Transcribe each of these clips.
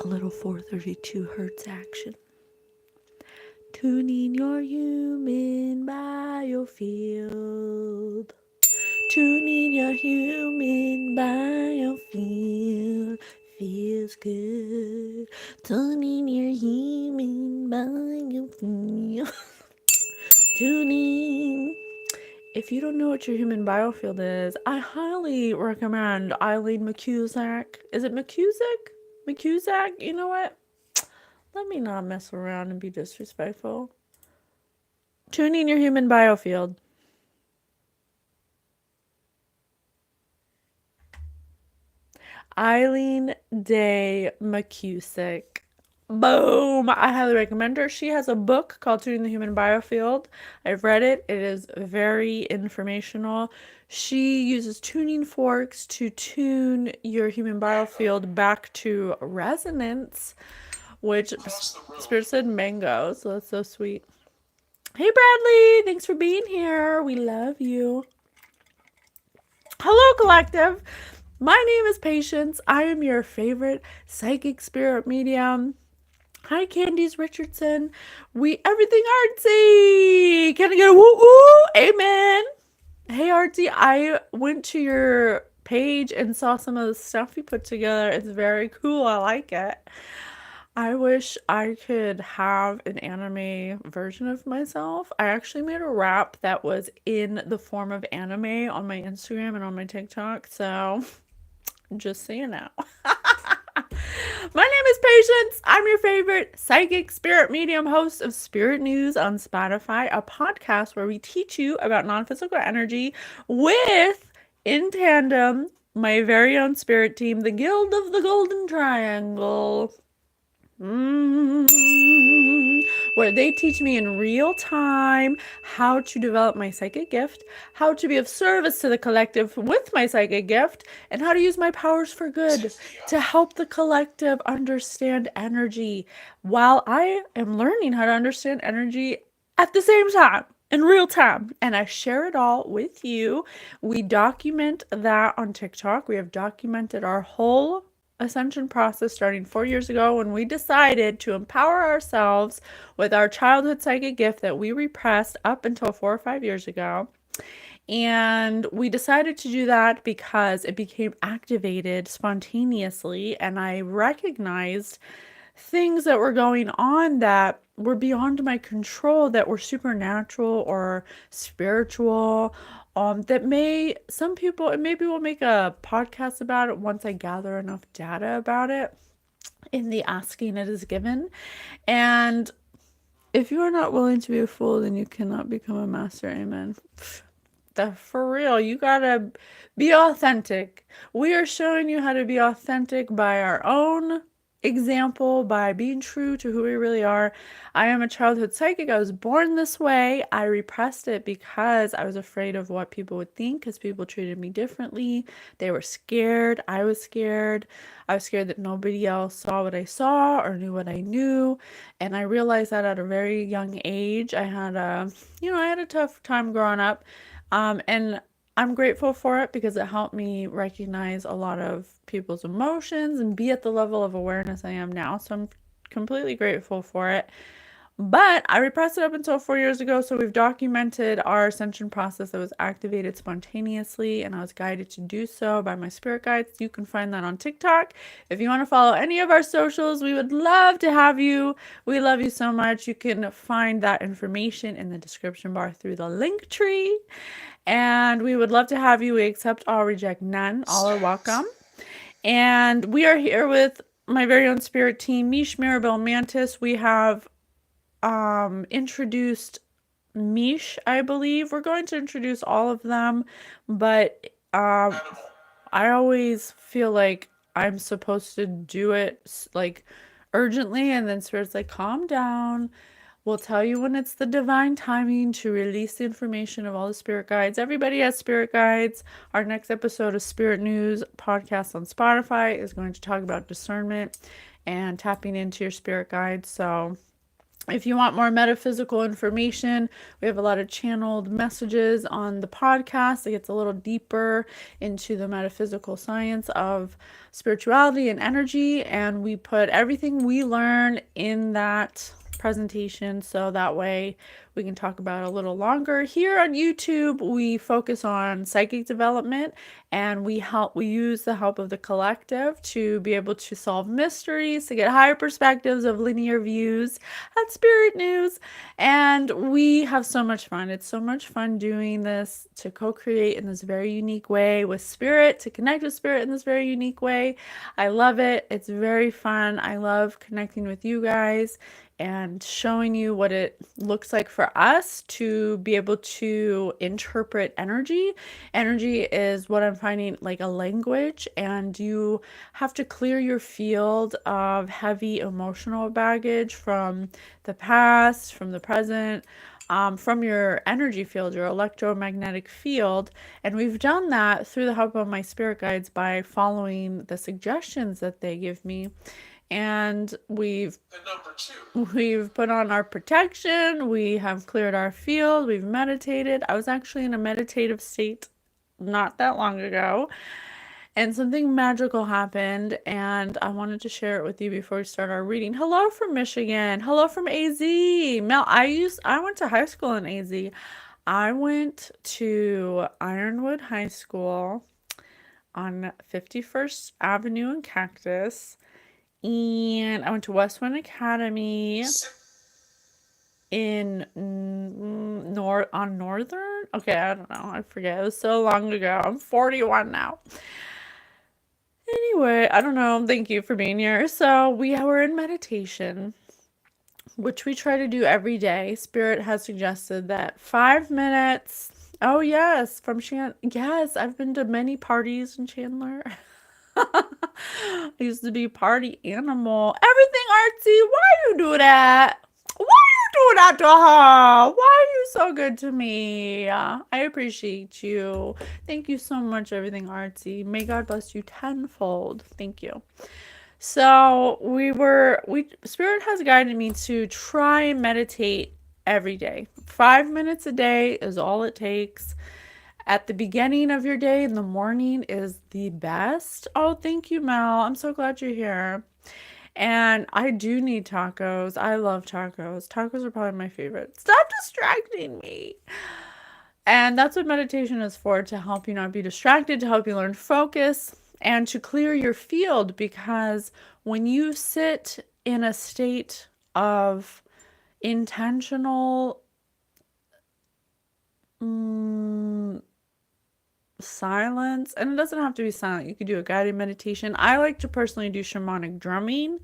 a little 432 hertz action. Tuning your human biofield. Tuning your human biofield. Feels good. Tuning your human biofield. Tuning. If you don't know what your human biofield is, I highly recommend Eileen McCusack. Is it McCusack? McCusack? You know what? Let me not mess around and be disrespectful. Tuning your human biofield. Eileen Day McCusack. Boom! I highly recommend her. She has a book called Tuning the Human Biofield. I've read it. It is very informational. She uses tuning forks to tune your human biofield back to resonance, which Spirit said mango, so that's so sweet. Hey Bradley, thanks for being here. We love you. Hello, collective. My name is Patience. I am your favorite psychic spirit medium. Hi, Candice Richardson. We everything artsy. Can I get a woo woo? Amen. Hey, Artsy. I went to your page and saw some of the stuff you put together. It's very cool. I like it. I wish I could have an anime version of myself. I actually made a rap that was in the form of anime on my Instagram and on my TikTok. So just so you know. My name is Patience. I'm your favorite psychic spirit medium host of Spirit News on Spotify, a podcast where we teach you about non-physical energy with, in tandem, my very own spirit team, the Guild of the Golden Triangle. Where they teach me in real time how to develop my psychic gift, how to be of service to the collective with my psychic gift, and how to use my powers for good to help the collective understand energy while I am learning how to understand energy at the same time. In real time, and I share it all with you. We document that on TikTok. We have documented our whole ascension process starting 4 years ago when we decided to empower ourselves with our childhood psychic gift that we repressed up until 4 or 5 years ago. And we decided to do that because it became activated spontaneously, and I recognized things that were going on that were beyond my control, that were supernatural or spiritual, that some people, and maybe we'll make a podcast about it once I gather enough data about it in the asking it is given. And if you are not willing to be a fool, then you cannot become a master. Amen. For real, you gotta be authentic. We are showing you how to be authentic by our own example, by being true to who we really are. I am a childhood psychic. I was born this way. I repressed it because I was afraid of what people would think, because people treated me differently. They were scared. I was scared. I was scared that nobody else saw what I saw or knew what I knew. And I realized that at a very young age. I had a tough time growing up. And I'm grateful for it because it helped me recognize a lot of people's emotions and be at the level of awareness I am now. So I'm completely grateful for it. But I repressed it up until 4 years ago. So we've documented our ascension process that was activated spontaneously, and I was guided to do so by my spirit guides. You can find that on TikTok. If you want to follow any of our socials, we would love to have you. We love you so much. You can find that information in the description bar through the link tree. And we would love to have you. We accept all, reject none. All are welcome. And we are here with my very own spirit team, Mish, Maribel, Mantis. We have introduced Mish, I believe. We're going to introduce all of them, but I always feel like I'm supposed to do it like urgently, and then Spirit's like, calm down. We'll tell you when it's the divine timing to release the information of all the spirit guides. Everybody has spirit guides. Our next episode of Spirit News podcast on Spotify is going to talk about discernment and tapping into your spirit guides. So If you want more metaphysical information, we have a lot of channeled messages on the podcast. It gets a little deeper into the metaphysical science of spirituality and energy, and we put everything we learn in that presentation so that way we can talk about it a little longer. Here on YouTube, we focus on psychic development, and we use the help of the collective to be able to solve mysteries, to get higher perspectives of linear views at Spirit News. And we have so much fun. It's so much fun doing this, to co-create in this very unique way with Spirit, to connect with Spirit in this very unique way. I love it. It's very fun. I love connecting with you guys and showing you what it looks like for us to be able to interpret energy. Energy is what I'm finding like a language, and you have to clear your field of heavy emotional baggage from the past, from the present, from your energy field, your electromagnetic field. And we've done that through the help of my spirit guides by following the suggestions that they give me. And we've put on our protection, we have cleared our field, we've meditated. I was actually in a meditative state not that long ago, and something magical happened, and I wanted to share it with you before we start our reading. Hello from Michigan. Hello from AZ. Mel, I went to high school in AZ. I went to Ironwood High School on 51st Avenue and Cactus. And I went to Westwind Academy in Northern. Okay, I don't know. I forget. It was so long ago. I'm 41 now. Anyway, I don't know. Thank you for being here. So we were in meditation, which we try to do every day. Spirit has suggested that 5 minutes. Oh yes, from Chandler. Yes, I've been to many parties in Chandler. I used to be party animal. Everything artsy. Why you do that? Why you do that to her? Why are you so good to me? I appreciate you. Thank you so much, everything artsy. May God bless you tenfold. Thank you. So Spirit has guided me to try and meditate every day. 5 minutes a day is all it takes. At the beginning of your day in the morning is the best. Oh, thank you, Mel. I'm so glad you're here. And I do need tacos. I love tacos. Tacos are probably my favorite. Stop distracting me. And that's what meditation is for, to help you not be distracted, to help you learn focus, and to clear your field. Because when you sit in a state of intentional silence, and it doesn't have to be silent, you could do a guided meditation. I like to personally do shamanic drumming.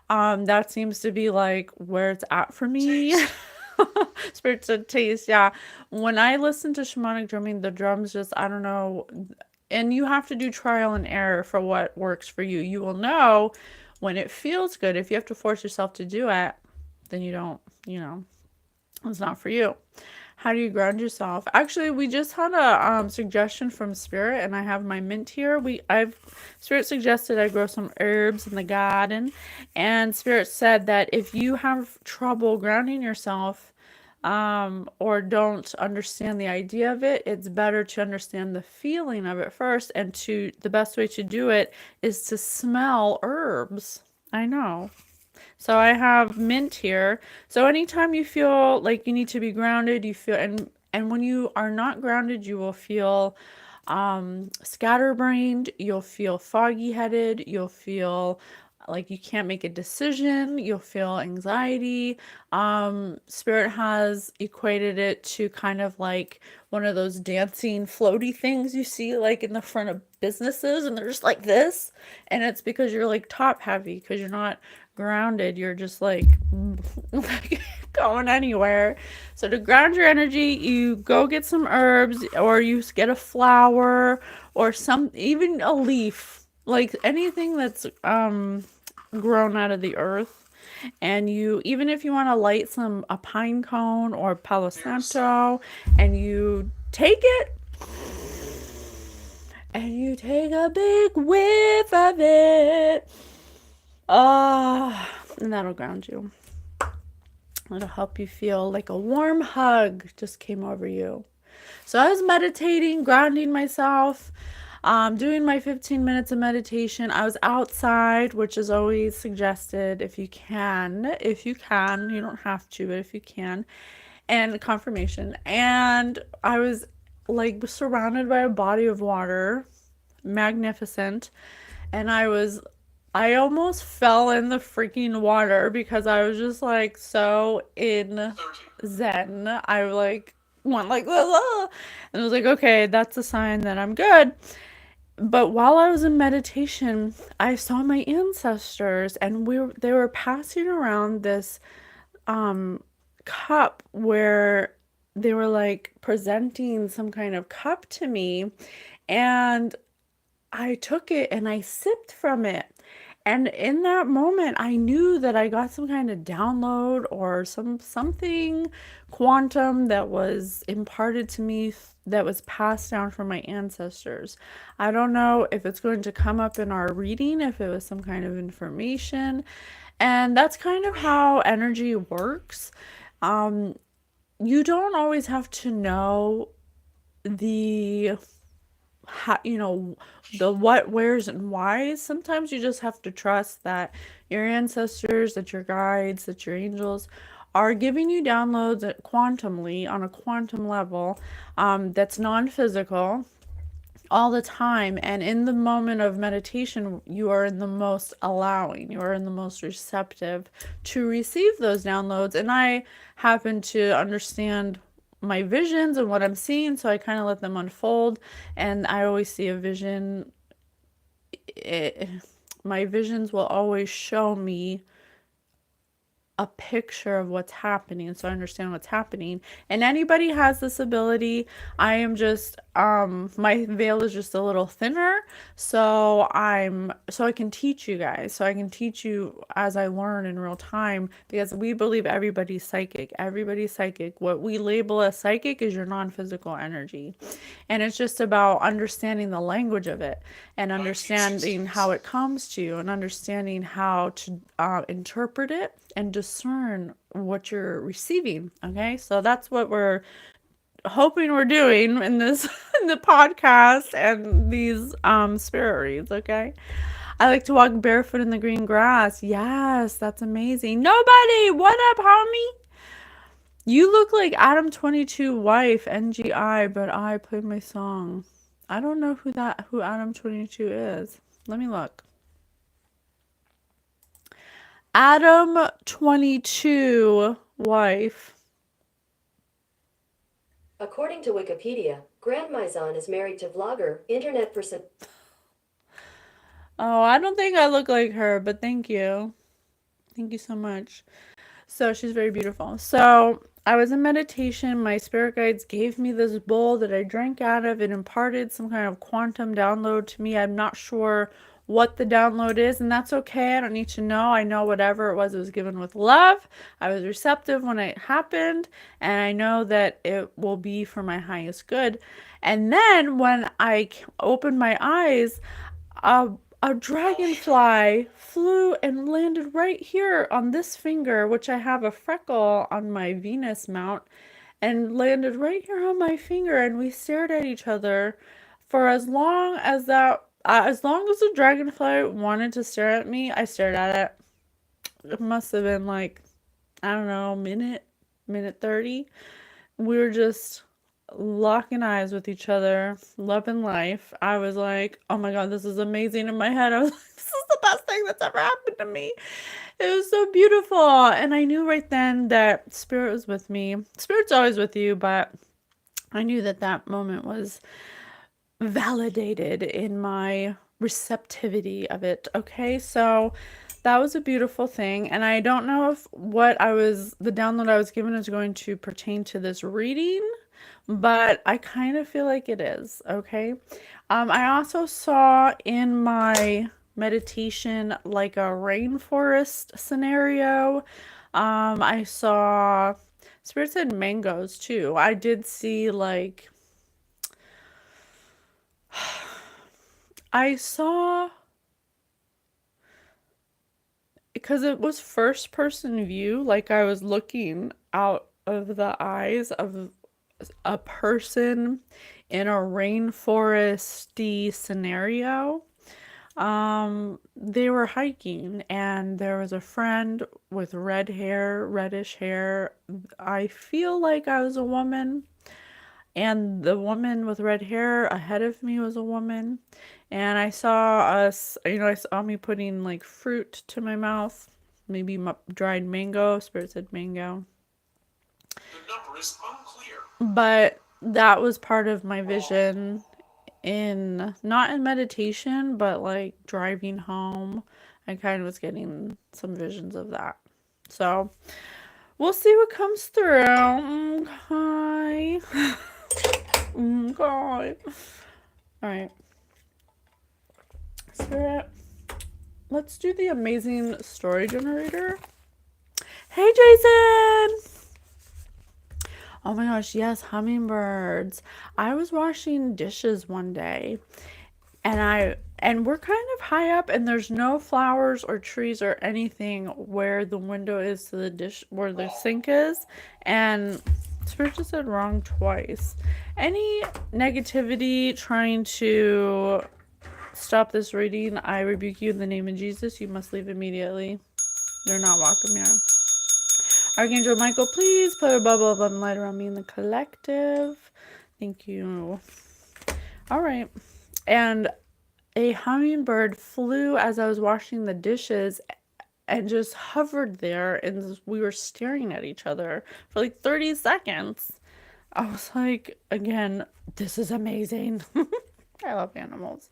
That seems to be like where it's at for me. Spirit said taste. Yeah, when I listen to shamanic drumming, the drums just, I don't know. And you have to do trial and error for what works for you. You will know when it feels good. If you have to force yourself to do it, then you don't, it's not for you. How do you ground yourself? Actually, we just had a suggestion from Spirit, and I have my mint here. Spirit suggested I grow some herbs in the garden, and Spirit said that if you have trouble grounding yourself, or don't understand the idea of it, it's better to understand the feeling of it first, and the best way to do it is to smell herbs. I know. So I have mint here. So anytime you feel like you need to be grounded, you feel, and when you are not grounded, you will feel scatterbrained, you'll feel foggy headed, you'll feel like you can't make a decision, you'll feel anxiety. Spirit has equated it to kind of like one of those dancing floaty things you see like in the front of businesses, and they're just like this, and it's because you're like top heavy, because you're not grounded, you're just like going anywhere. So to ground your energy, you go get some herbs, or you get a flower, or even a leaf, like anything that's grown out of the earth. And even if you want to light a pine cone or Palo Santo, and you take it and you take a big whiff of it, and that'll ground you. It'll help you feel like a warm hug just came over you. So I was meditating, grounding myself, doing my 15 minutes of meditation. I was outside, which is always suggested if you can. If you can, you don't have to, but if you can. And confirmation. And I was like surrounded by a body of water, magnificent. And I almost fell in the freaking water because I was just like so in zen. I like went like and I was like, okay, that's a sign that I'm good. But while I was in meditation, I saw my ancestors, and they were passing around this um cup where they were like presenting some kind of cup to me, and I took it and I sipped from it. And in that moment, I knew that I got some kind of download or something quantum that was imparted to me, that was passed down from my ancestors. I don't know if it's going to come up in our reading, if it was some kind of information. And that's kind of how energy works. Um, you don't always have to know the the what, where's, and whys. Sometimes you just have to trust that your ancestors, that your guides, that your angels are giving you downloads at quantumly on a quantum level, that's non-physical all the time. And in the moment of meditation, you are in the most allowing, you are in the most receptive to receive those downloads. And I happen to understand my visions and what I'm seeing, so I kind of let them unfold. And I always see a vision. My visions will always show me a picture of what's happening, so I understand what's happening. And anybody has this ability. I am just my veil is just a little thinner, so I can teach you guys, so I can teach you as I learn in real time, because we believe everybody's psychic. Everybody's psychic. What we label as psychic is your non-physical energy, and it's just about understanding the language of it, and understanding how it comes to you, and understanding how to interpret it and discern what you're receiving. Okay, so that's what we're hoping we're doing in this in the podcast and these spirit reads. Okay, I like to walk barefoot in the green grass. Yes, that's amazing. Nobody, what up, homie? You look like Adam 22 wife NGI, but I played my song. I don't know who Adam 22 is. Let me look. Adam 22 wife. According to Wikipedia, Grand Maison is married to vlogger, internet person. Oh, I don't think I look like her, but thank you. Thank you so much. So she's very beautiful. So I was in meditation. My spirit guides gave me this bowl that I drank out of. It imparted some kind of quantum download to me. I'm not sure what the download is, and that's okay. I don't need to know. I know whatever it was given with love. I was receptive when it happened, and I know that it will be for my highest good. And then when I opened my eyes, a a dragonfly flew and landed right here on this finger, which I have a freckle on my Venus mount, and landed right here on my finger. And we stared at each other for as long as the dragonfly wanted to stare at me, I stared at it. It must have been like, I don't know, minute 30. We were just locking eyes with each other, loving life. I was like, oh my God, this is amazing. In my head, I was like, this is the best thing that's ever happened to me. It was so beautiful. And I knew right then that Spirit was with me. Spirit's always with you, but I knew that that moment was validated in my receptivity of it. Okay, so that was a beautiful thing. And I don't know if the download I was given is going to pertain to this reading, but I kind of feel like it is. Okay. I also saw in my meditation like a rainforest scenario. I saw Spirit said mangoes too. I did see like I saw because it was first person view, like I was looking out of the eyes of a person in a rainforesty scenario. They were hiking and there was a friend with red hair, reddish hair. I feel like I was a woman, and the woman with red hair ahead of me was a woman. And I saw us, I saw me putting like fruit to my mouth, maybe dried mango. Spirit said mango. The number is unclear. But that was part of my vision in, not in meditation, but like driving home. I kind of was getting some visions of that. So we'll see what comes through. Okay. Okay. All right. Spirit, let's do the amazing story generator. Hey, Jason! Oh my gosh, yes, hummingbirds. I was washing dishes one day, and we're kind of high up, and there's no flowers or trees or anything where the window is to the dish, where the sink is. And Spirit just said wrong twice. Any negativity trying to stop this reading, I rebuke you in the name of Jesus. You must leave immediately. You're not welcome here. Archangel Michael, please put a bubble of light around me in the collective. Thank you. All right. And a hummingbird flew as I was washing the dishes and just hovered there, and we were staring at each other for like 30 seconds. I was like, again, this is amazing. I love animals.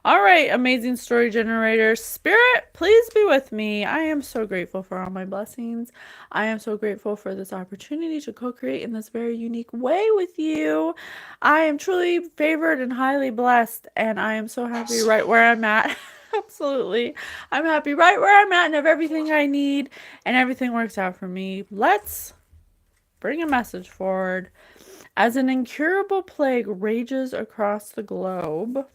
All right, amazing story generator. Spirit, please be with me. I am so grateful for all my blessings. I am so grateful for this opportunity to co-create in this very unique way with you. I am truly favored and highly blessed, and I am so happy right where I'm at. Absolutely. I'm happy right where I'm at and have everything I need, and everything works out for me. Let's bring a message forward. As an incurable plague rages across the globe,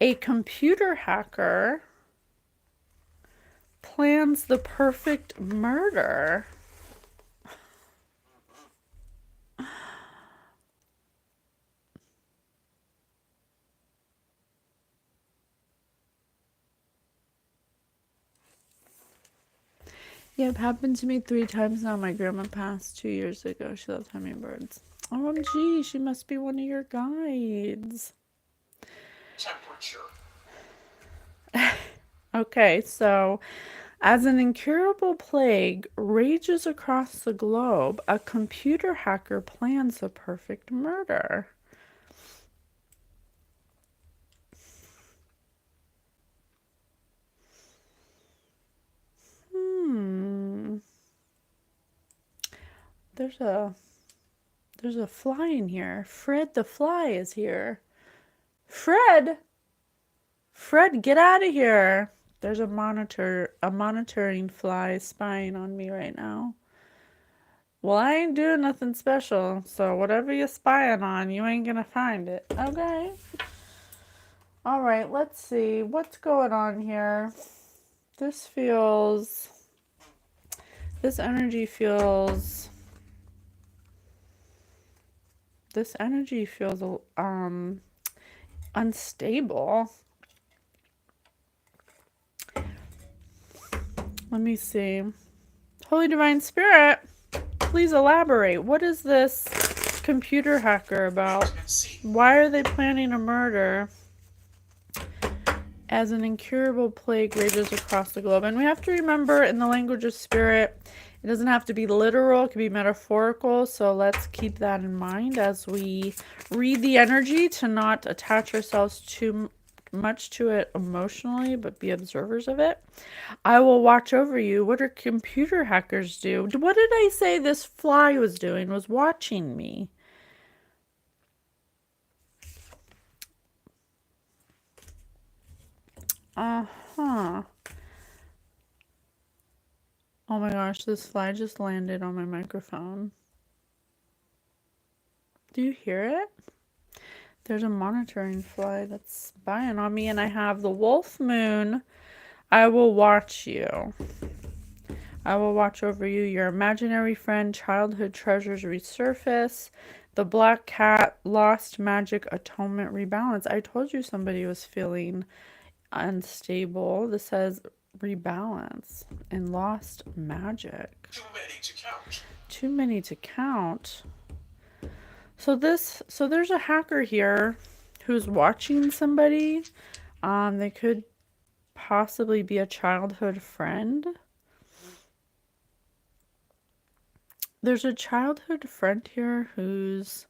a computer hacker plans the perfect murder. Yep, happened to me 3 times now. My grandma passed 2 years ago. She loves hummingbirds. OMG, she must be one of your guides. Temperature. Okay, so as an incurable plague rages across the globe, a computer hacker plans the perfect murder. There's a fly in here. Fred the fly is here. Fred! Fred, get out of here. There's a monitoring fly spying on me right now. Well, I ain't doing nothing special, so whatever you're spying on, you ain't gonna find it. Okay. All right, let's see. What's going on here? This energy feels unstable. Let me see. Holy Divine Spirit, please elaborate. What is this computer hacker about? Why are they planning a murder? As an incurable plague rages across the globe. And we have to remember, in the language of spirit, it doesn't have to be literal, it can be metaphorical. So let's keep that in mind as we read the energy, to not attach ourselves too much to it emotionally, but be observers of it. I will watch over you. What do computer hackers do? What did I say this fly was doing? Was watching me. Uh-huh. Oh my gosh, this fly just landed on my microphone. Do you hear it? There's a monitoring fly that's spying on me, and I have the wolf moon. I will watch you. I will watch over you. Your imaginary friend, childhood treasures resurface. The black cat, lost magic, atonement, rebalance. I told you somebody was feeling unstable. This says rebalance and lost magic. Too many to count. Too many to count. So there's a hacker here who's watching somebody. They could possibly be a childhood friend. There's a childhood friend here who's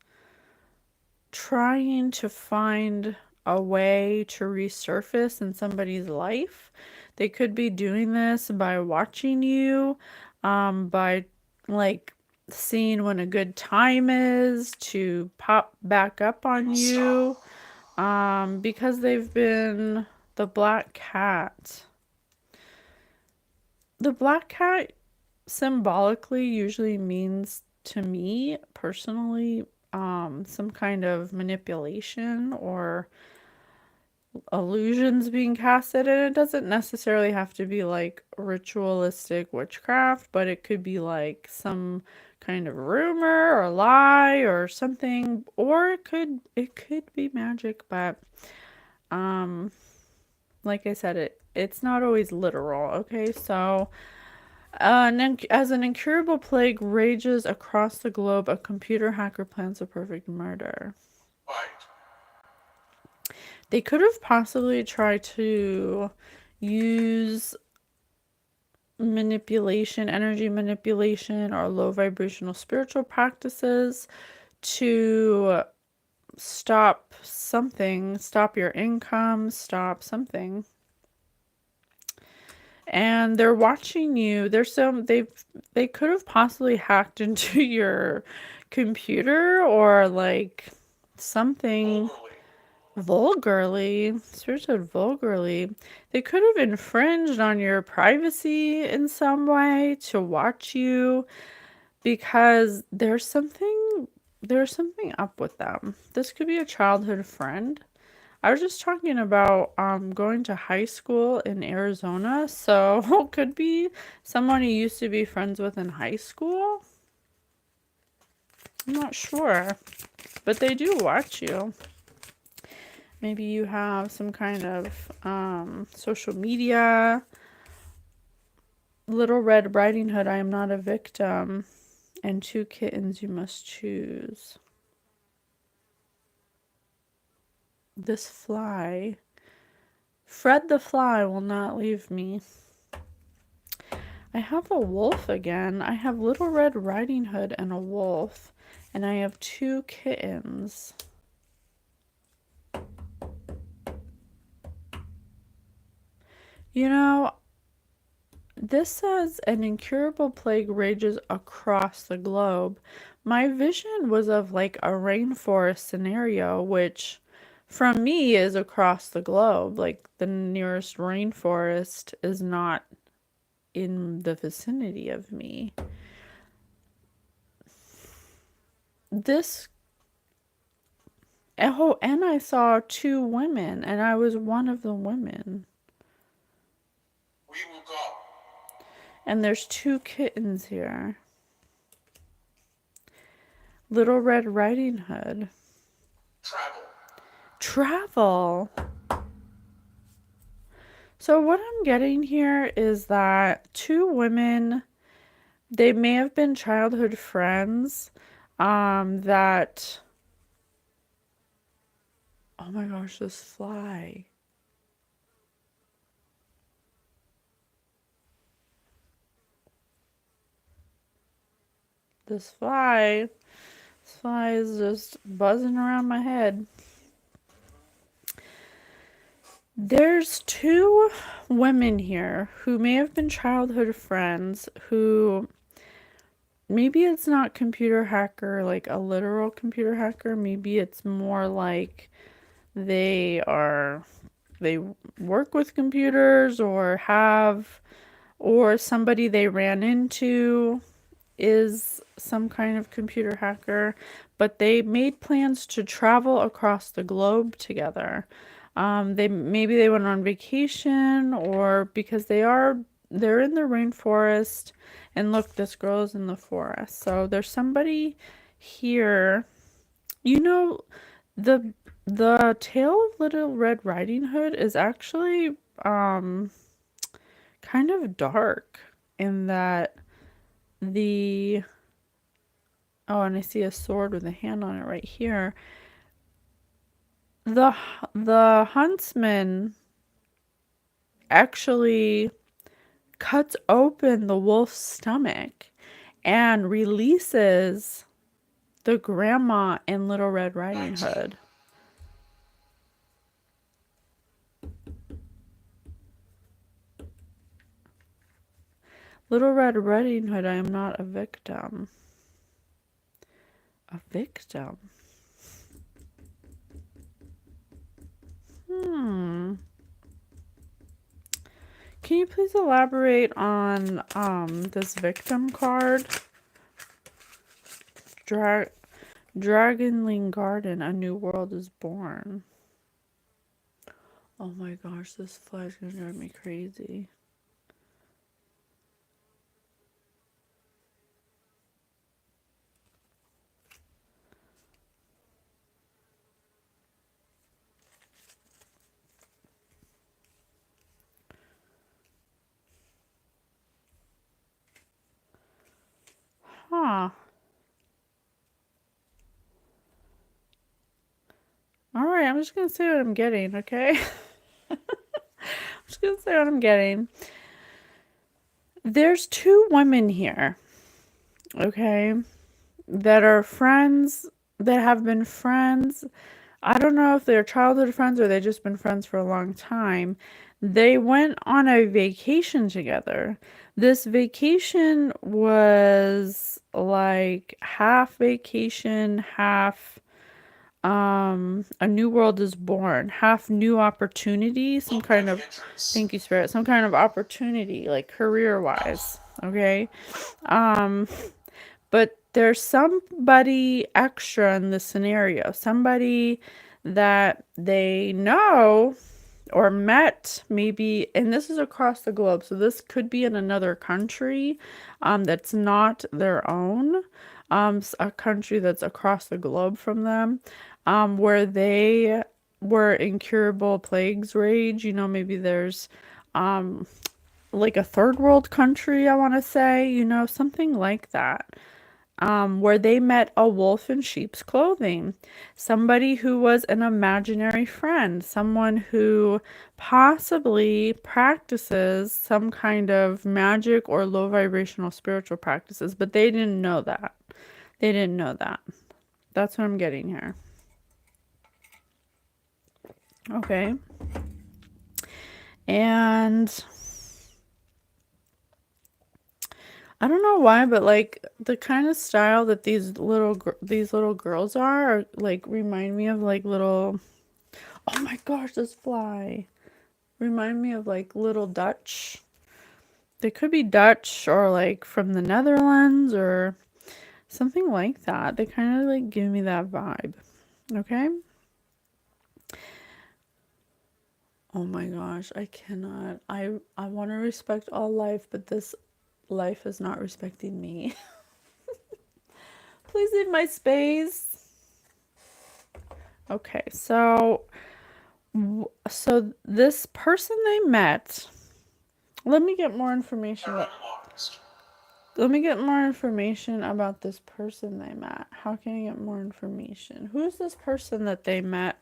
trying to find a way to resurface in somebody's life. They could be doing this by watching you, by like seeing when a good time is to pop back up on you, because they've been the black cat. The black cat symbolically usually means to me personally some kind of manipulation or illusions being casted, and it doesn't necessarily have to be like ritualistic witchcraft, but it could be like some kind of rumor or lie or something, or it could be magic, but like I said, it's not always literal. Okay, so as an incurable plague rages across the globe, a computer hacker plans a perfect murder. Right. They could have possibly tried to use manipulation, energy manipulation, or low vibrational spiritual practices to stop something, stop your income, stop something. And they're watching you. They could have possibly hacked into your computer or like something vulgarly. Spirit said vulgarly. They could have infringed on your privacy in some way to watch you, because there's something up with them. This could be a childhood friend. I was just talking about going to high school in Arizona, so could be someone you used to be friends with in high school. I'm not sure, but they do watch you. Maybe you have some kind of social media. Little Red Riding Hood, I am not a victim. And 2 kittens you must choose. This fly. Fred the fly will not leave me. I have a wolf again. I have Little Red Riding Hood and a wolf. And I have 2 kittens. You know, this says an incurable plague rages across the globe. My vision was of like a rainforest scenario, which from me is across the globe. Like the nearest rainforest is not in the vicinity of me. Oh, and I saw 2 women, and I was one of the women. We will go. And there's 2 kittens here. Little Red Riding Hood. Travel. So what I'm getting here is that 2 women, they may have been childhood friends, that, oh my gosh, this fly. This fly is just buzzing around my head. There's 2 women here who may have been childhood friends who, maybe it's not computer hacker, like a literal computer hacker. Maybe it's more like they work with computers or somebody they ran into is some kind of computer hacker, but they made plans to travel across the globe together. Maybe they went on vacation, or because they're in the rainforest. And look, this girl's in the forest. So there's somebody here. You know, the the tale of Little Red Riding Hood is actually kind of dark in that the oh, and I see a sword with a hand on it right here. The the huntsman actually cuts open the wolf's stomach and releases the grandma in Little Red Riding 19. Hood. Little Red Riding Hood, I am not a victim. A victim? Can you please elaborate on this victim card? Dragonling Garden, a new world is born. Oh my gosh, this fly's gonna drive me crazy. Huh. Alright, I'm just gonna say what I'm getting, okay? I'm just gonna say what I'm getting. There's two women here, okay, that are friends, that have been friends. I don't know if they're childhood friends or they've just been friends for a long time. They went on a vacation together. This vacation was like half vacation, half a new world is born, half new opportunity, some kind of, thank you, Spirit, some kind of opportunity, like career wise, okay? But there's somebody extra in the scenario, somebody that they know or met, maybe, and this is across the globe, so this could be in another country that's not their own, a country that's across the globe from them, where they where incurable plagues rage. You know, maybe there's like a third world country, I want to say, you know, something like that, where they met a wolf in sheep's clothing, somebody who was an imaginary friend, someone who possibly practices some kind of magic or low vibrational spiritual practices, but they didn't know that. They didn't know that. That's what I'm getting here. Okay. And I don't know why, but like the kind of style that these little girls are like remind me of like little, oh my gosh, this fly remind me of like little Dutch. They could be Dutch or like from the Netherlands or something like that. They kind of like give me that vibe. Okay. Oh my gosh, I cannot. I want to respect all life, but this life is not respecting me. Please leave my space. Okay, so this person they met, let me get more information. Let me get more information about this person they met. How can I get more information? Who's this person that they met?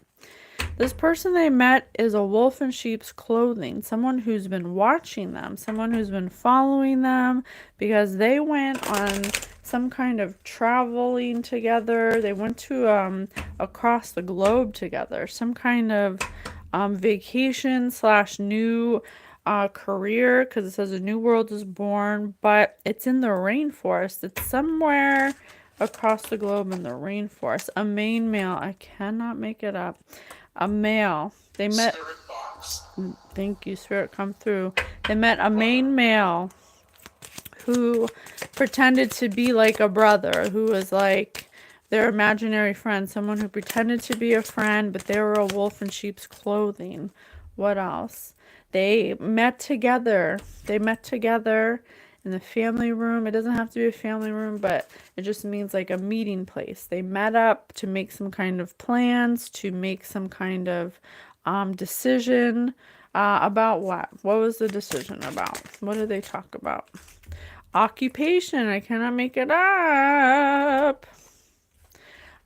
This person they met is a wolf in sheep's clothing, someone who's been watching them, someone who's been following them because they went on some kind of traveling together. They went to across the globe together, some kind of vacation slash new career, because it says a new world is born, but it's in the rainforest. It's somewhere across the globe in the rainforest. A main male. I cannot make it up. A male. They met. Thank you, Spirit, come through. They met a main male who pretended to be like a brother, who was like Their imaginary friend, someone who pretended to be a friend, but they were a wolf in sheep's clothing. What else? They met together. They met together in the family room. It doesn't have to be a family room, but it just means like a meeting place. They met up to make some kind of plans, to make some kind of decision about what? What was the decision about? What did they talk about? Occupation. I cannot make it up.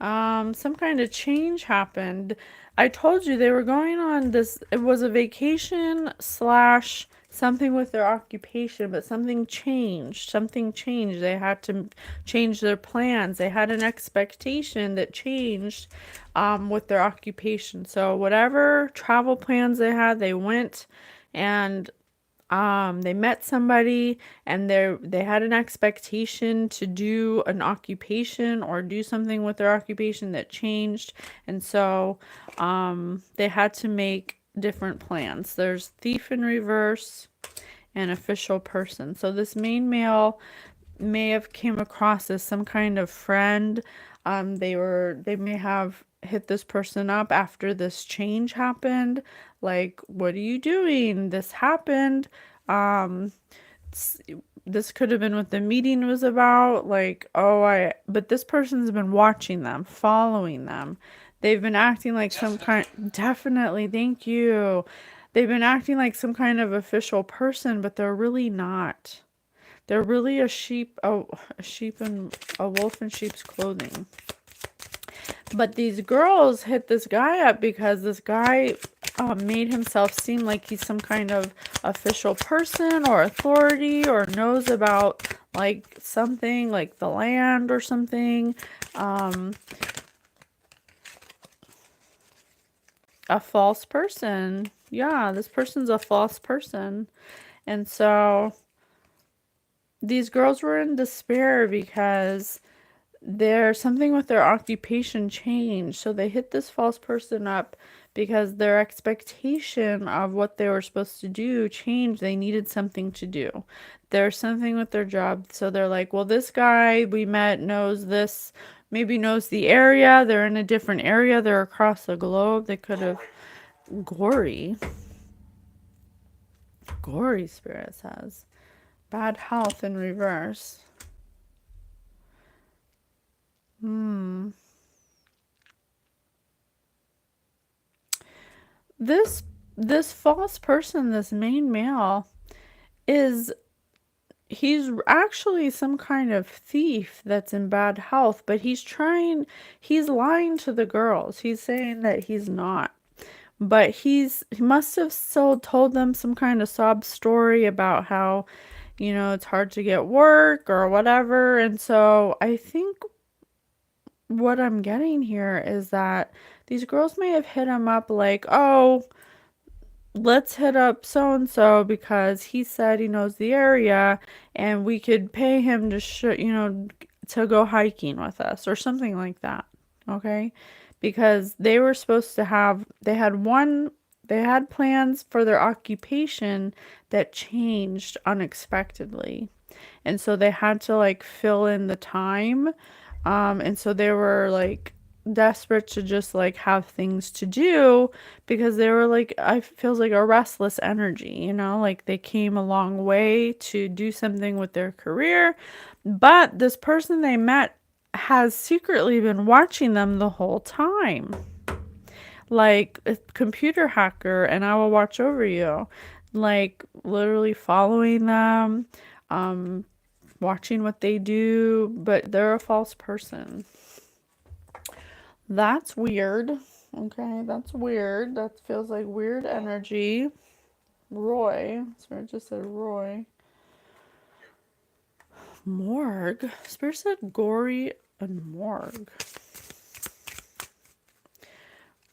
Some kind of change happened. I told you they were going on this, it was a vacation slash something with their occupation, but something changed. Something changed. They had to change their plans. They had an expectation that changed with their occupation. So whatever travel plans they had, they went and they met somebody and they had an expectation to do an occupation or do something with their occupation that changed. And so they had to make different plans. There's thief in reverse and official person. So this main male may have came across as some kind of friend. They may have hit this person up after this change happened. Like, what are you doing? This happened. Um, this could have been what the meeting was about. Like, but this person's been watching them, following them. They've been acting like some kind, definitely, thank you. They've been acting like some kind of official person, but they're really not. They're really a sheep and a wolf in sheep's clothing. But these girls hit this guy up because this guy made himself seem like he's some kind of official person or authority or knows about like something like the land or something. A false person. Yeah, this person's a false person. And so these girls were in despair because there's something with their occupation changed. So they hit this false person up because their expectation of what they were supposed to do changed. They needed something to do. There's something with their job. So they're like, well, this guy we met knows this, maybe knows the area. They're in a different area. They're across the globe. They could have gory. Gory spirit says. Bad health in reverse. This false person, this main male, he's actually some kind of thief that's in bad health, but he's lying to the girls. He's saying that he's not. But he must have still told them some kind of sob story about how, it's hard to get work or whatever. And so I think what I'm getting here is that these girls may have hit him up like, oh, let's hit up so and so because he said he knows the area and we could pay him to to go hiking with us or something like that. Okay? Because they were supposed to have they had plans for their occupation that changed unexpectedly. And so they had to like fill in the time. And so they were like desperate to just like have things to do because they were like, I feels like a restless energy, like they came a long way to do something with their career. But this person they met has secretly been watching them the whole time. Like a computer hacker, and I will watch over you. Like literally following them, watching what they do, but they're a false person. That's weird. Okay, that's weird. That feels like weird energy. Roy. Spirit just said Roy. Morgue. Spirit said gory and morgue.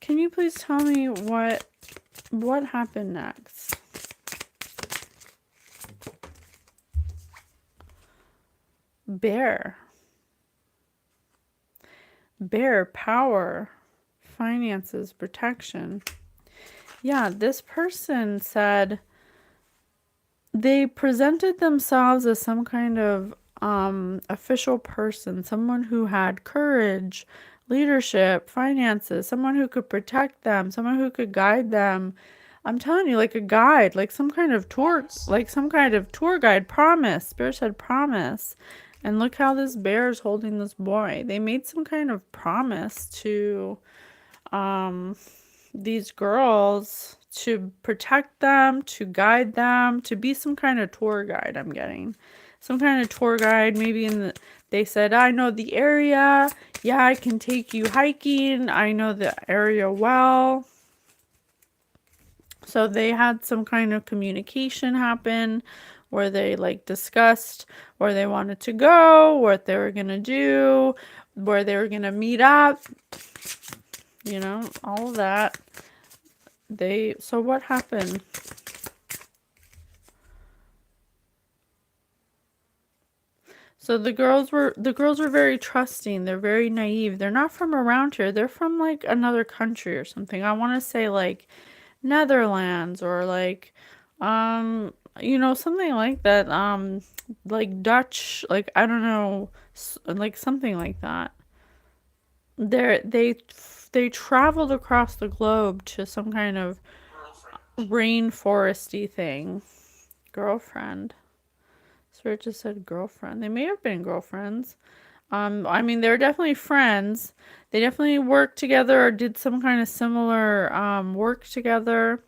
Can you please tell me what happened next? Bear. Bear, power, finances, protection. Yeah, this person said they presented themselves as some kind of official person, someone who had courage, leadership, finances, someone who could protect them, someone who could guide them. I'm telling you, like a guide, like some kind of tour, like some kind of tour guide. Promise. Spirit said promise. And look how this bear is holding this boy. They made some kind of promise to these girls to protect them, to guide them, to be some kind of tour guide. I'm getting some kind of tour guide. Maybe they said, I know the area. Yeah, I can take you hiking. I know the area well. So they had some kind of communication happen where they like discussed where they wanted to go, what they were going to do, where they were going to meet up, all of that. So what happened? So the girls were very trusting. They're very naive. They're not from around here. They're from like another country or something. I want to say like Netherlands or like something like that. Like Dutch, like I don't know, like something like that. They traveled across the globe to some kind of rainforesty thing. Girlfriend. Spirit just said girlfriend. They may have been girlfriends. I mean, they're definitely friends. They definitely worked together or did some kind of similar work together.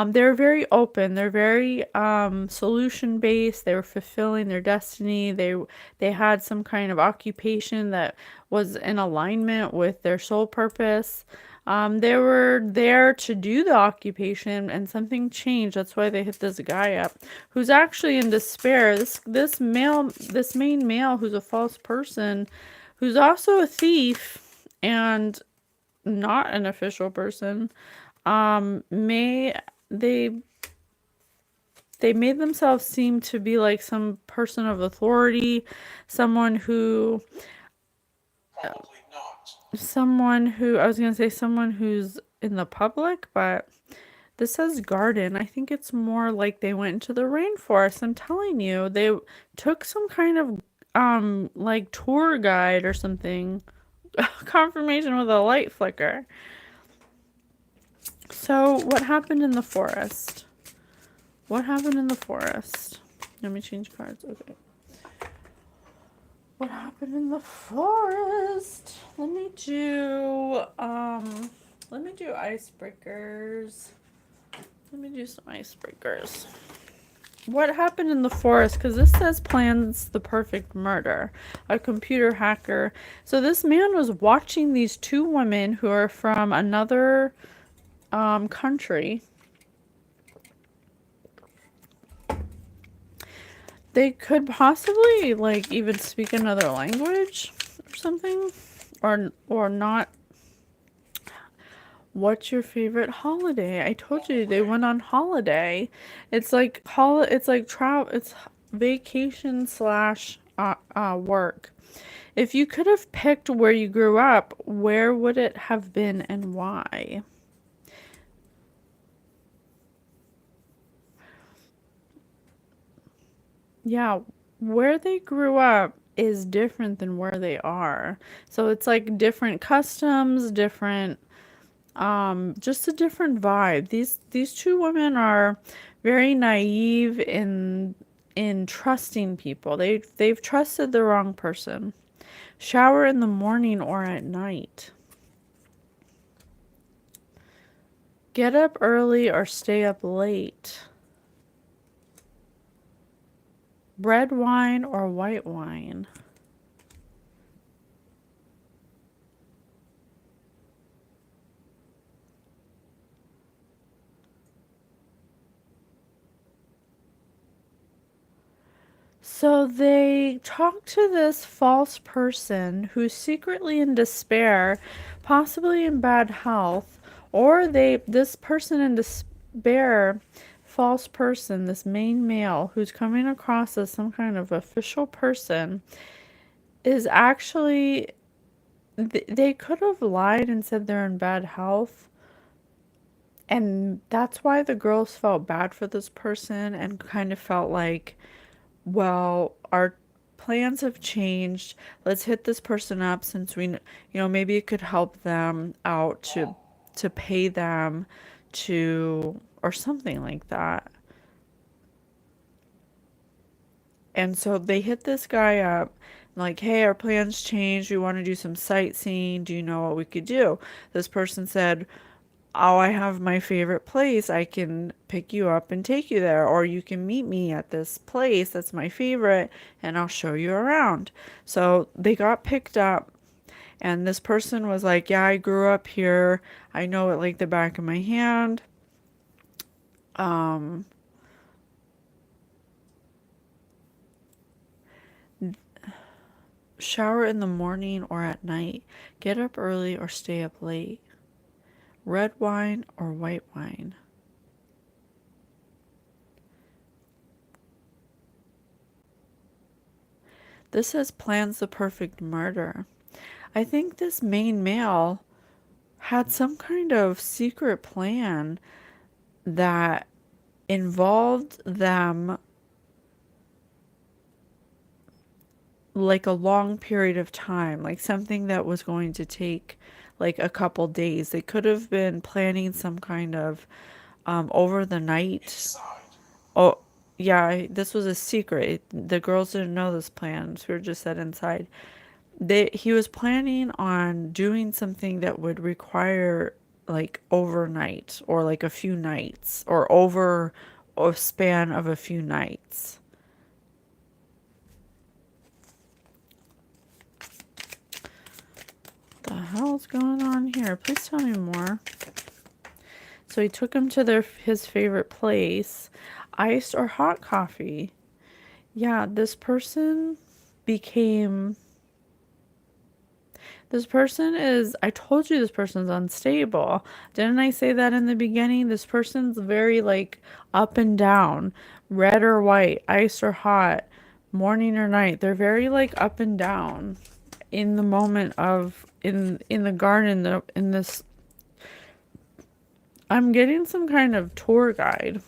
They're very open. They're very solution based. They were fulfilling their destiny. They had some kind of occupation that was in alignment with their soul purpose. They were there to do the occupation, and something changed. That's why they hit this guy up, who's actually in despair. This main male, who's a false person, who's also a thief and not an official person. May they made themselves seem to be like some person of authority, someone who I was going to say someone who's in the public, but this says garden. I think it's more like they went into the rainforest. I'm telling you, they took some kind of like tour guide or something. Confirmation with a light flicker. So, what happened in the forest? What happened in the forest? Let me change cards. Okay. What happened in the forest? Let me do icebreakers. Let me do some icebreakers. What happened in the forest? Because this says plans the perfect murder. A computer hacker. So this man was watching these two women who are from another country. They could possibly like even speak another language or something, or not. What's your favorite holiday? I told you they went on holiday. It's like travel. It's vacation slash work. If you could have picked where you grew up, where would it have been and why? Yeah, where they grew up is different than where they are. So it's like different customs, different just a different vibe. These two women are very naive in trusting people. They've trusted the wrong person. Shower in the morning or at night. Get up early or stay up late. Red wine or white wine. So they talk to this false person who's secretly in despair, possibly in bad health, or this person in despair, false person, this main male who's coming across as some kind of official person, is actually they could have lied and said they're in bad health. And that's why the girls felt bad for this person and kind of felt like, well, our plans have changed. Let's hit this person up since maybe it could help them out to pay them or something like that. And so they hit this guy up, like, hey, our plans changed. We want to do some sightseeing. Do you know what we could do? This person said, oh, I have my favorite place. I can pick you up and take you there. Or you can meet me at this place that's my favorite and I'll show you around. So they got picked up and this person was like, yeah, I grew up here. I know it like the back of my hand. Shower in the morning or at night. Get up early or stay up late. Red wine or white wine. This says plans the perfect murder. I think this main male had some kind of secret plan that involved them like a long period of time, like something that was going to take like a couple days. They could have been planning some kind of over the night. Inside. Oh, yeah, this was a secret. The girls didn't know this plan. So we were just set inside. He was planning on doing something that would require like overnight or like a few nights or over a span of a few nights. What the hell's going on here? Please tell me more. So he took him to his favorite place. Iced or hot coffee? Yeah, this person I told you this person's unstable. Didn't I say that in the beginning? This person's very like up and down, red or white, ice or hot, morning or night. They're very like up and down in the moment in the garden, in this. I'm getting some kind of tour guide.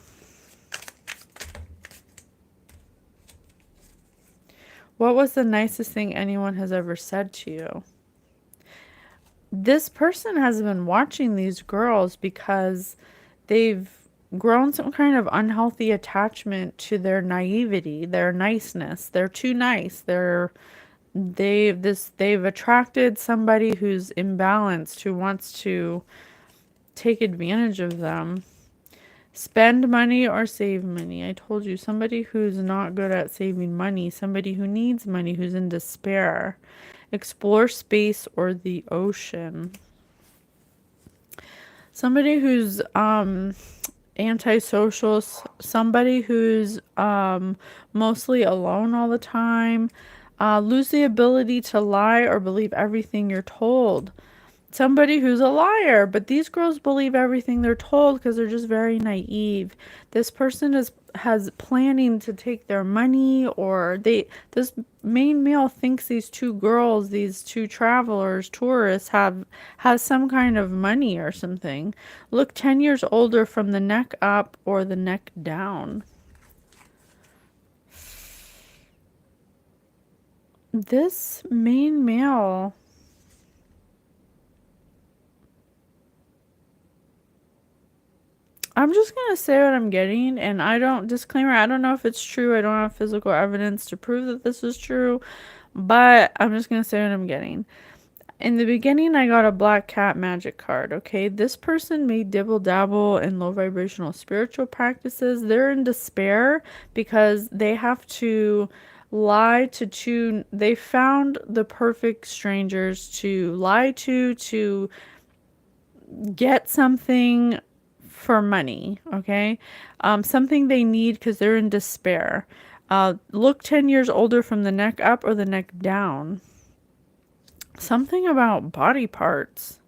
What was the nicest thing anyone has ever said to you? This person has been watching these girls because they've grown some kind of unhealthy attachment to their naivety, their niceness. They're too nice. They've attracted somebody who's imbalanced, who wants to take advantage of them. Spend money or save money. I told you, somebody who's not good at saving money, somebody who needs money, who's in despair. Explore space or the ocean. Somebody who's antisocial, somebody who's mostly alone all the time. Lose the ability to lie or believe everything you're told. Somebody who's a liar, but these girls believe everything they're told because they're just very naive. This person has planning to take their money, or this main male thinks these two girls, these two travelers, tourists has some kind of money or something. Look 10 years older from the neck up or the neck down. This main male, I'm just going to say what I'm getting, and I don't know if it's true. I don't have physical evidence to prove that this is true, but I'm just going to say what I'm getting. In the beginning, I got a black cat magic card, okay? This person may dibble-dabble in low vibrational spiritual practices. They're in despair because they have to lie to they found the perfect strangers to lie to get something for money, okay? Something they need because they're in despair. Look 10 years older from the neck up or the neck down. Something about body parts.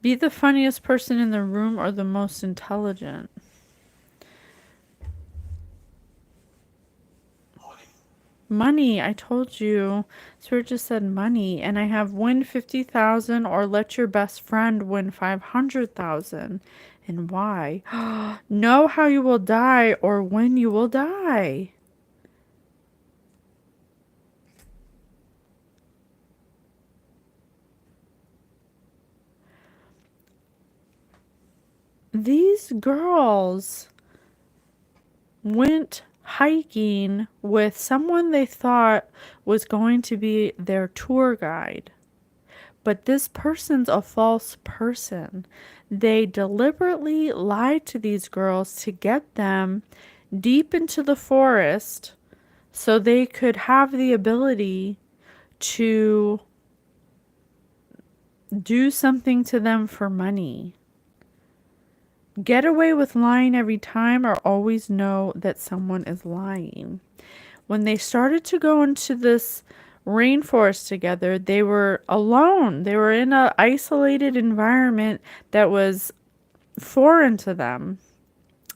Be the funniest person in the room or the most intelligent. Money, I told you. Spirit just said money. And I have win 50,000 or let your best friend win 500,000. and why. Know how you will die or when you will die. These girls went hiking with someone they thought was going to be their tour guide. But this person's a false person. They deliberately lied to these girls to get them deep into the forest so they could have the ability to do something to them for money. Get away with lying every time or always know that someone is lying. When they started to go into this rainforest together, they were alone. They were in an isolated environment that was foreign to them.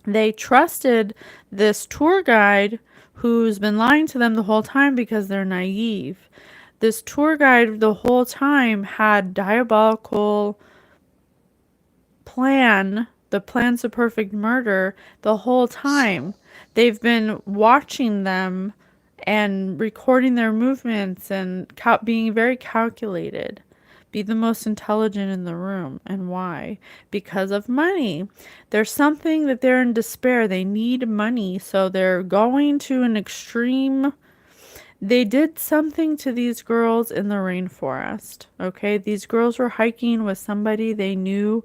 They trusted this tour guide who's been lying to them the whole time because they're naive. This tour guide the whole time had diabolical the plans of perfect murder the whole time. They've been watching them and recording their movements and being very calculated. Be the most intelligent in the room. And why? Because of money. There's something that they're in despair. They need money, so they're going to an extreme. They did something to these girls in the rainforest. Okay, these girls were hiking with somebody they knew.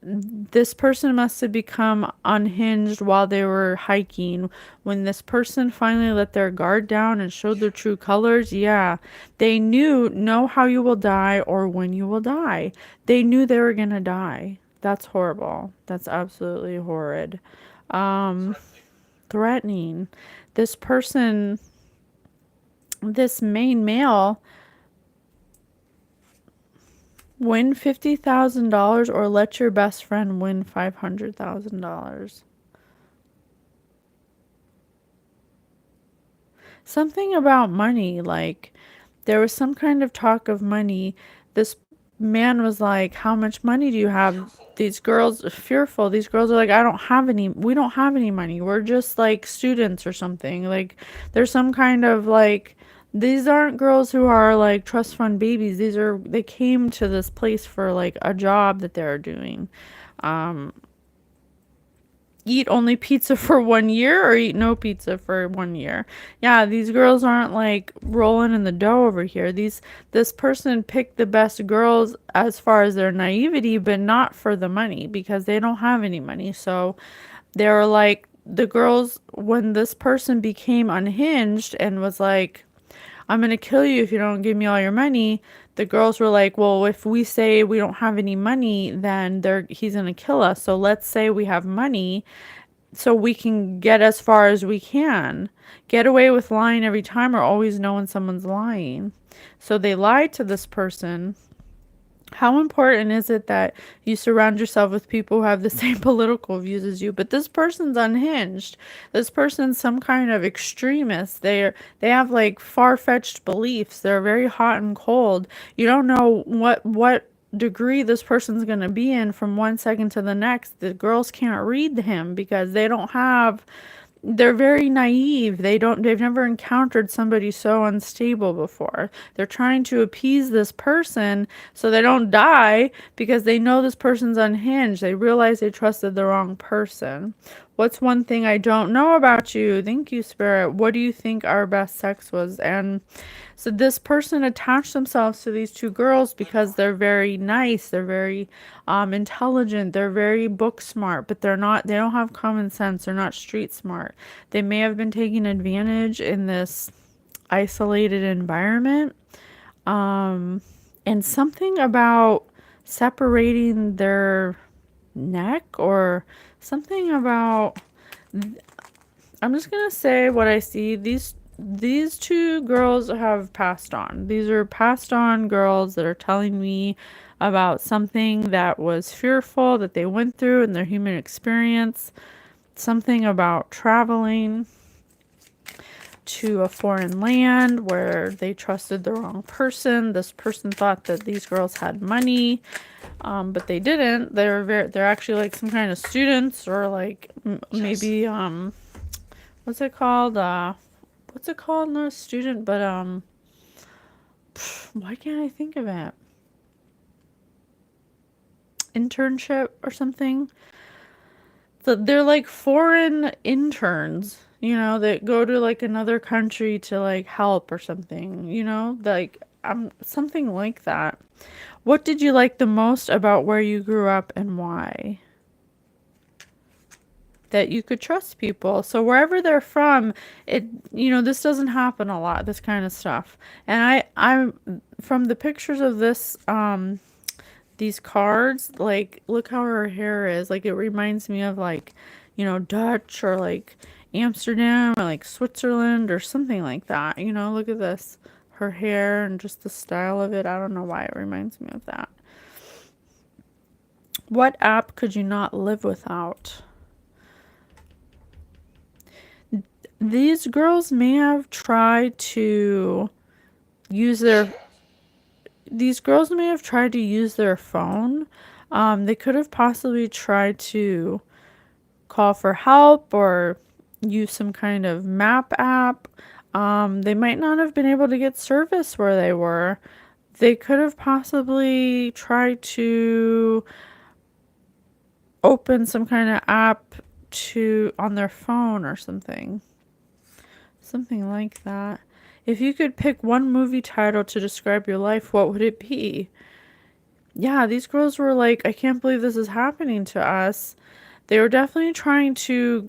This person must have become unhinged while they were hiking. When this person finally let their guard down and showed their true colors, yeah, they know how you will die or when you will die. They knew they were gonna die. That's horrible. That's absolutely horrid. Threatening. This person, this main male, win $50,000 or let your best friend win $500,000. Something about money, like there was some kind of talk of money. This man was like, "How much money do you have?" These girls fearful. These girls are like, we don't have any money. We're just like students or something." Like there's some kind of like, these aren't girls who are like trust fund babies. They came to this place for like a job that they're doing. Eat only pizza for 1 year or eat no pizza for 1 year. Yeah, these girls aren't like rolling in the dough over here. This person picked the best girls as far as their naivety, but not for the money because they don't have any money. So they were like, the girls, when this person became unhinged and was like, "I'm going to kill you if you don't give me all your money," the girls were like, "Well, if we say we don't have any money, then he's going to kill us. So let's say we have money so we can get as far as we can. Get away with lying every time or always know when someone's lying." So they lied to this person. How important is it that you surround yourself with people who have the same political views as you? But this person's unhinged. This person's some kind of extremist. They have like far-fetched beliefs. They're very hot and cold. You don't know what degree this person's going to be in from 1 second to the next. The girls can't read him because they're very naive. They've never encountered somebody so unstable before. They're trying to appease this person so they don't die because they know this person's unhinged. They realize they trusted the wrong person. What's one thing I don't know about you? Thank you, Spirit. What do you think our best sex was? And so this person attached themselves to these two girls because they're very nice. They're very intelligent. They're very book smart, but they don't have common sense. They're not street smart. They may have been taking advantage in this isolated environment. And something about separating their neck or something about, I'm just gonna say what I see. These two girls have passed on. These are passed on girls that are telling me about something that was fearful that they went through in their human experience. Something about traveling. to a foreign land where they trusted the wrong person. This person thought that these girls had money, but they didn't. They're actually like some kind of students, or like maybe what's it called? What's it called? Not a student, but why can't I think of it? Internship or something. So they're like foreign interns, that go to like another country to like help or something, like something like that. What did you like the most about where you grew up and why? That you could trust people. So wherever they're from, this doesn't happen a lot, this kind of stuff. And I'm from the pictures of this, these cards, like, look how her hair is. Like, it reminds me of like, Dutch, or like Amsterdam, or like Switzerland or something like that. Look at this. Her hair and just the style of it. I don't know why it reminds me of that. What app could you not live without? These girls may have tried to use their phone. They could have possibly tried to call for help or use some kind of map app. They might not have been able to get service where they were. They could have possibly tried to open some kind of app on their phone or something. Something like that. If you could pick one movie title to describe your life, what would it be? Yeah, these girls were like, I can't believe this is happening to us. They were definitely trying to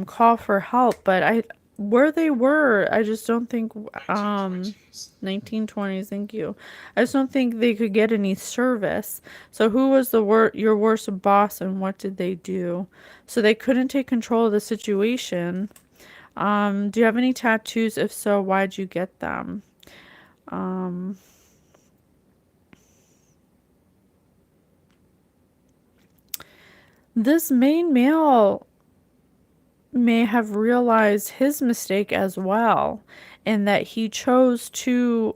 call for help, but where they were, I just don't think 1920s, thank you. I just don't think they could get any service. So who was your worst boss, and what did they do? So they couldn't take control of the situation. Do you have any tattoos? If so, why'd you get them? This main male may have realized his mistake as well, in that he chose two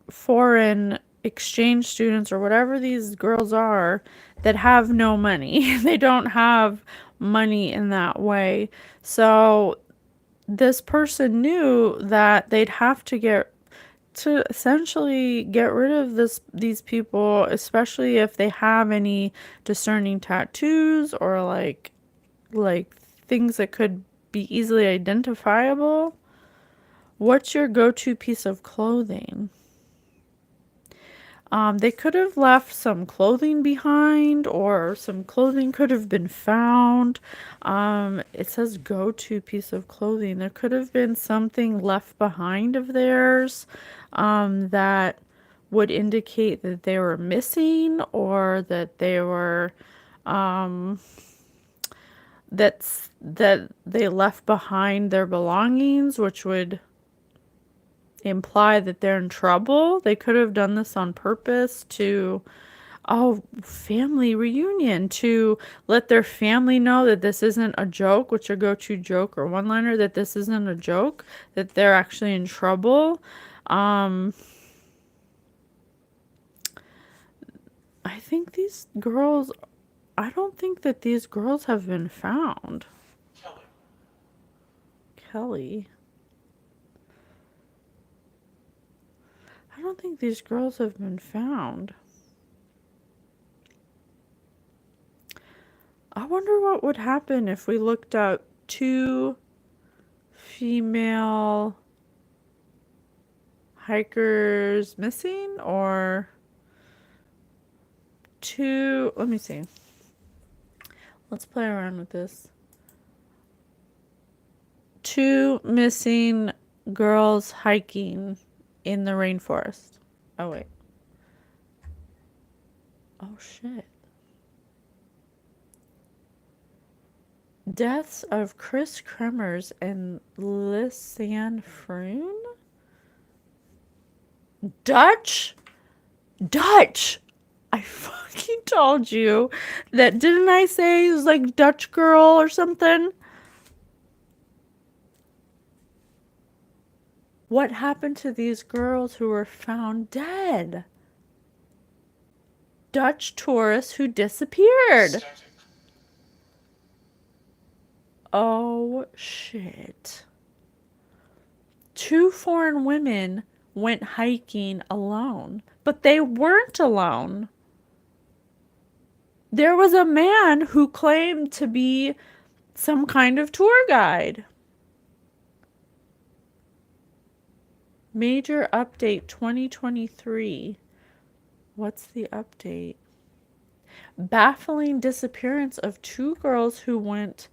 foreign exchange students, or whatever these girls are, that have no money. They don't have money in that way. So this person knew that they'd have to essentially get rid of these people, especially if they have any discerning tattoos, or like things that could be easily identifiable. What's your go-to piece of clothing? They could have left some clothing behind, or some clothing could have been found. It says go-to piece of clothing. There could have been something left behind of theirs that would indicate that they were missing, or that they were that they left behind their belongings, which would imply that they're in trouble. They could have done this on purpose family reunion, to let their family know that this isn't a joke. What's your go-to joke or one-liner? That this isn't a joke, that they're actually in trouble. I don't think that these girls have been found. Kelly. I don't think these girls have been found. I wonder what would happen if we looked up two female hikers missing, or let me see. Let's play around with this. Two missing girls hiking in the rainforest. Oh, wait. Oh, shit. Deaths of Chris Kremers and Lisanne Froon? Dutch? I fucking told you that. Didn't I say it was like Dutch girl or something? What happened to these girls who were found dead? Dutch tourists who disappeared. Static. Oh, shit. 2 foreign women went hiking alone, but they weren't alone. There was a man who claimed to be some kind of tour guide. Major update 2023. What's the update? Baffling disappearance of 2 girls who went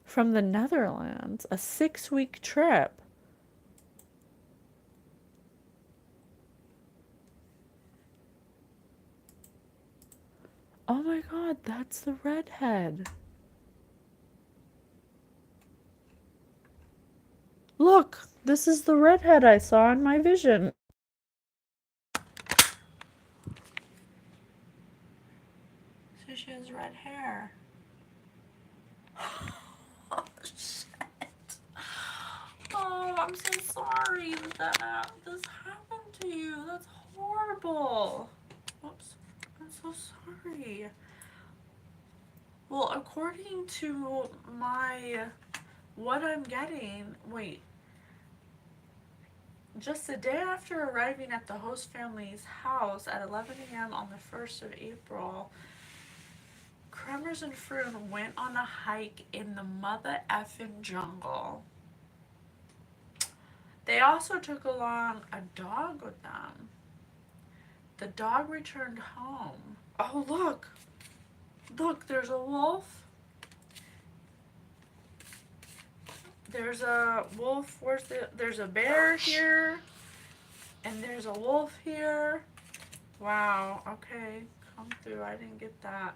from the Netherlands, a 6-week trip. Oh my god, that's the redhead. Look, this is the redhead I saw in my vision. So she has red hair. Oh, shit. Oh, I'm so sorry that this happened to you. That's horrible. Oops. I'm so sorry. Well, according to what I'm getting, wait. Just the day after arriving at the host family's house at 11 a.m. on the 1st of April, Kremers and Froon went on a hike in the mother effing jungle. They also took along a dog with them. The dog returned home. Oh, look. Look, there's a wolf. There's a wolf. There's a bear here. And there's a wolf here. Wow. Okay. Come through. I didn't get that.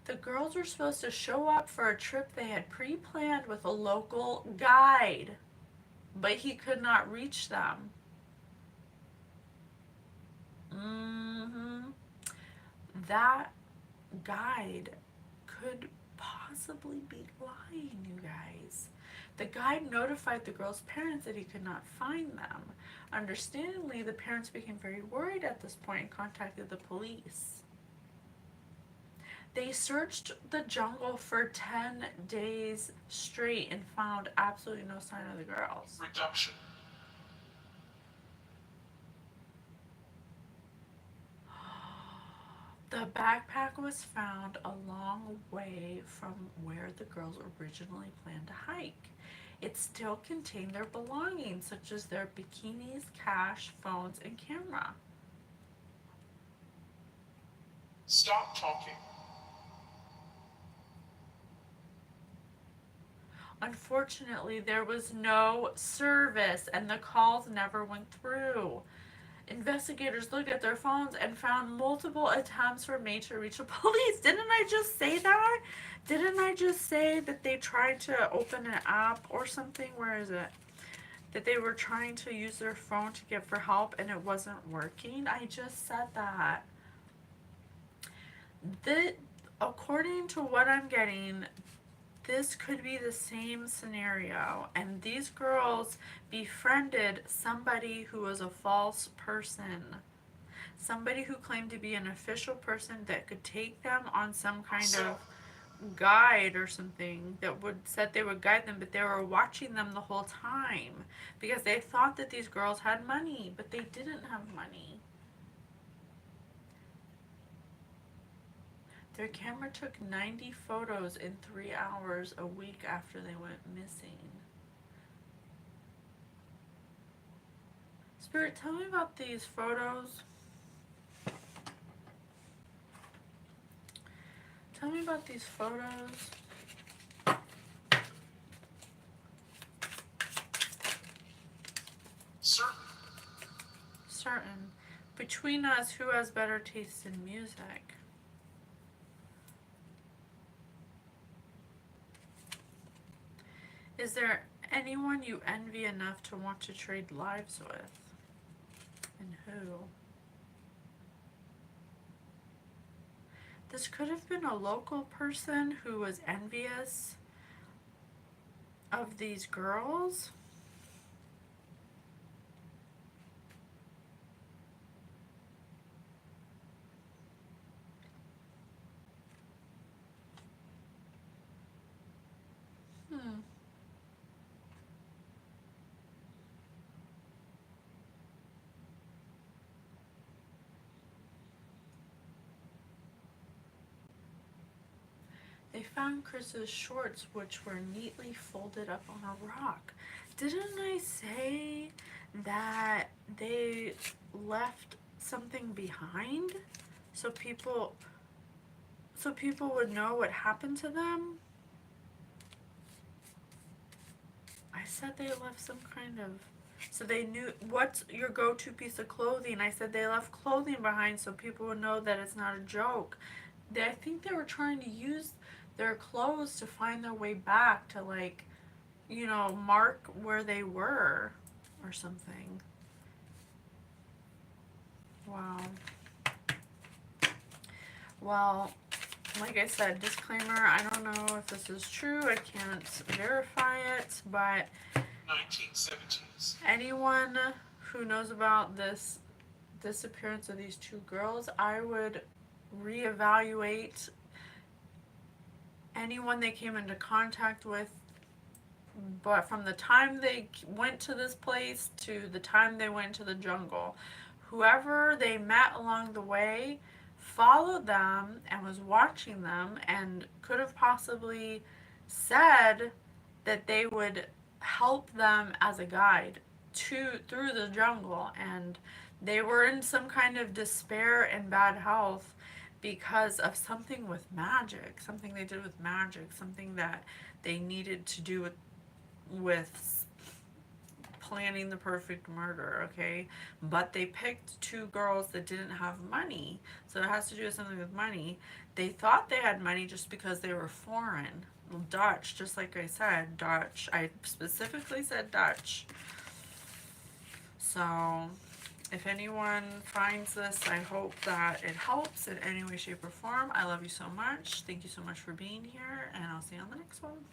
The girls were supposed to show up for a trip they had pre-planned with a local guide, but he could not reach them. That guide could possibly be lying, you guys. The guide notified the girls' parents that he could not find them. Understandably, the parents became very worried at this point and contacted the police. They searched the jungle for 10 days straight and found absolutely no sign of the girls. Reduction. The backpack was found a long way from where the girls originally planned to hike. It still contained their belongings, such as their bikinis, cash, phones, and camera. Stop talking. Unfortunately, there was no service and the calls never went through. Investigators looked at their phones and found multiple attempts were made to reach the police. Didn't I just say that? Didn't I just say that they tried to open an app or something? Where is it? That they were trying to use their phone to get for help and it wasn't working? I just said that. According to what I'm getting, this could be the same scenario, and these girls befriended somebody who was a false person, somebody who claimed to be an official person that could take them on some kind of guide or something that said they would guide them, but they were watching them the whole time because they thought that these girls had money, but they didn't have money. Their camera took 90 photos in 3 hours a week after they went missing. Spirit, tell me about these photos. Tell me about these photos. Certain. Between us, who has better taste in music? Is there anyone you envy enough to want to trade lives with? And who? This could have been a local person who was envious of these girls. They found Chris's shorts, which were neatly folded up on a rock. Didn't I say that they left something behind so people would know what happened to them? I said they left some kind of, so they knew what's your go-to piece of clothing. I said they left clothing behind so people would know that it's not a joke. I think they were trying to use their clothes to find their way back to, like, you know, mark where they were or something. Wow. Well, like I said, disclaimer, I don't know if this is true. I can't verify it, but 1970s. anyone who knows about this disappearance of these two girls, I would reevaluate anyone they came into contact with, but from the time they went to this place to the time they went to the jungle, whoever they met along the way followed them and was watching them and could have possibly said that they would help them as a guide through the jungle, and they were in some kind of despair and bad health because of something with magic, something they did with magic, something that they needed to do with planning the perfect murder, okay? But they picked two girls that didn't have money, so it has to do with something with money. They thought they had money just because they were foreign. Dutch, just like I said, Dutch. I specifically said Dutch. So, if anyone finds this, I hope that it helps in any way, shape, or form. I love you so much. Thank you so much for being here, and I'll see you on the next one.